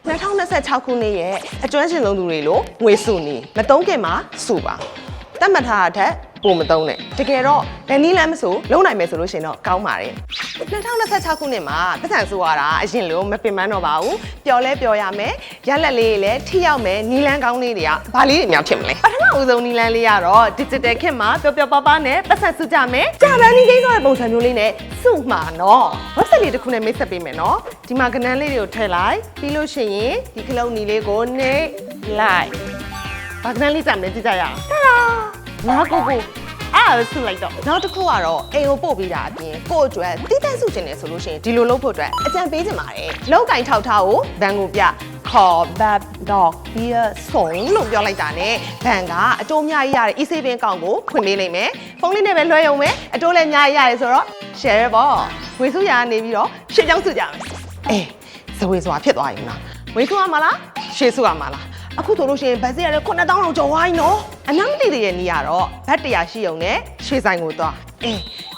2026 ခုနှစ်ရဲ့အကျွမ်းရှင်ဆုံးသူတွေလို့ငွေစုနေမတုံးခင်မှာစုပါတတ်မှတ်ထားတဲ့ပုံမတုံးနဲ့တကယ်တော့ဘယ်နည်းလမ်းမဆိုလုံးနိုင်မယ်ဆိုလို့ရှိရင်တော့ကောင်းပါတယ်2026ခုနှစ်မှာပတ်စံစုရတာအရင်လိုမပင်ပန်းတော့ပါဘူးပျော်လဲပျော်ရမယ်ရလက်လေးတွေလည်းထိရောက်မယ်နီလန်းကောင်းလေးတွေကဘာလေးတွေများဖြစ်မလဲပထမဦးဆုံးနီလန်းလေးကတော့ digital ခေတ်မှာပျော်ပျော်ပါးပါးနဲ့ပတ်စံစုကြမယ်ကြာပန်းလေးကိန်းဆိုတဲ့ပုံစံမျိုးလေးနဲ့စုမှာနော် website လေးတစ်ခုနဲ့မိတ်ဆက်ပေးမယ်နော်ဒီမှာကဏ္ဍလေးတွေကိုထည့်လိုက်ပြီးလို့ရှိရင်ဒီခလုံးနီလေးကိုနှိပ်လိုက်ဘာကဏ္ဍလေးကြမ်းလဲကြည့်ကြရအောင်တာငါကိုအဲ့ဒါဆုလိုက်တော့နောက်တစ်ခုကတော့အိမ်ကိုပို့ပြီးတာအပြင်ကို့အတွက်တိတက်စုချင်တယ်ဆိုလို့ရှိရင်ဒီလိုလုပ်ဖို့အတွက်အကြံပေးချင်ပါတယ်လောက်ကင်ထောက်ထားကိုဘန်ကိုပြခေါ်ဘတ်ဒေါ့ဘီယာဆုံလို့ပြောလိုက်တာ ਨੇ ဘန်ကအတိုးအများကြီးရတဲ့ e-saving အကောင့်ကိုဖွင့်ပေးလိုက်မယ်ဖုန်းလေးနဲ့ပဲလွှဲရုံပဲအတိုးလည်းအများကြီးရတယ်ဆိုတော့ share ပေါ့ဝေစုရကနေပြီးတော့ရှေ့ကြောင်းစုကြမယ်ဇဝေဆိုတာဖြစ်သွားရင်လားဝေစုရမှာလားရှေ့စုရမှာလားအခုဆိုလို့ရှိရင်ဘတ်စရတဲ့9000လောက်ကျော်ဝိုင်းနော်အနောက်တည်တဲ့နေရာတော့ဘတ်100ရှိုံနဲ့ရွှေဆိုင်ကိုသွား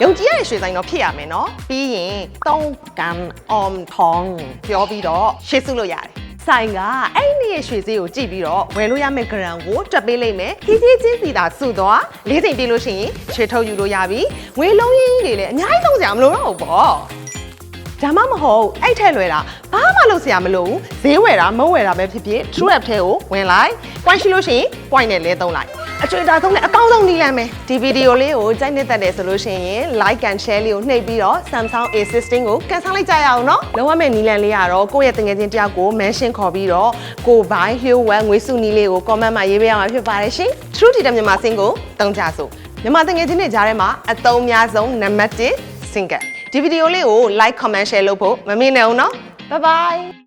ယုံကြည်ရတဲ့ရွှေဆိုင်တော့ဖြစ်ရမယ်နော်ပြီးရင်3ကန်အောင်ထောင်းပြောပြီးတော့ရှေ့စုလို့ရတယ်ဆိုင်ကအဲ့ဒီရဲ့ရွှေစည်းကိုကြည့်ပြီးတော့ဝယ်လို့ရမယ့်ဂရမ်ကိုတွက်ပေးလိုက်မယ်ခီးချင်းစီတာစုသွား၄ချိန်ပြေးလို့ရှိရင်ရွှေထုတ်ယူလို့ရပြီငွေလုံးရင်းကြီးတွေလည်းအများကြီးသုံးစရာမလိုတော့ဘူးပေါ့ဒါမှမဟုတ်အဲ့ထက်လွယ်တာဘာမှလုပ်စရာမလိုဘူးဈေးဝယ်တာမဝယ်တာပဲဖြစ်ဖြစ် True App ထဲကိုဝင်လိုက် point ရှိလို့ရှိရင် point နဲ့လဲသုံးလိုက်အကျွေးတာသုံးတဲ့အကောင်းဆုံးနည်းလမ်းပဲဒီဗီဒီယိုလေးကိုကြိုက်နှစ်သက်တယ်ဆိုလို့ရှိရင် like and share လေးကိုနှိပ်ပြီးတော့ Samsung A16 ကိုကန်ဆယ်လိုက်ကြရအောင်နော်လုံးဝမဲ့နည်းလမ်းလေးကတော့ကိုယ့်ရဲ့တငယ်ချင်းတယောက်ကို mention ခေါ်ပြီးတော့ကိုဘိုင်း Hue One ငွေစုနည်းလေးကို comment မှာရေးပေးရမှာဖြစ်ပါတယ်ရှင် True Data မြန်မာစင်ကိုတုံးကြစို့မြန်မာတငယ်ချင်းတွေကြားထဲမှာအသုံးအများဆုံးနံပါတ်1 singleဒီဗီဒီယိုလေးကို like comment share လုပ်ဖို့မမေ့နဲ့အောင်နော် bye bye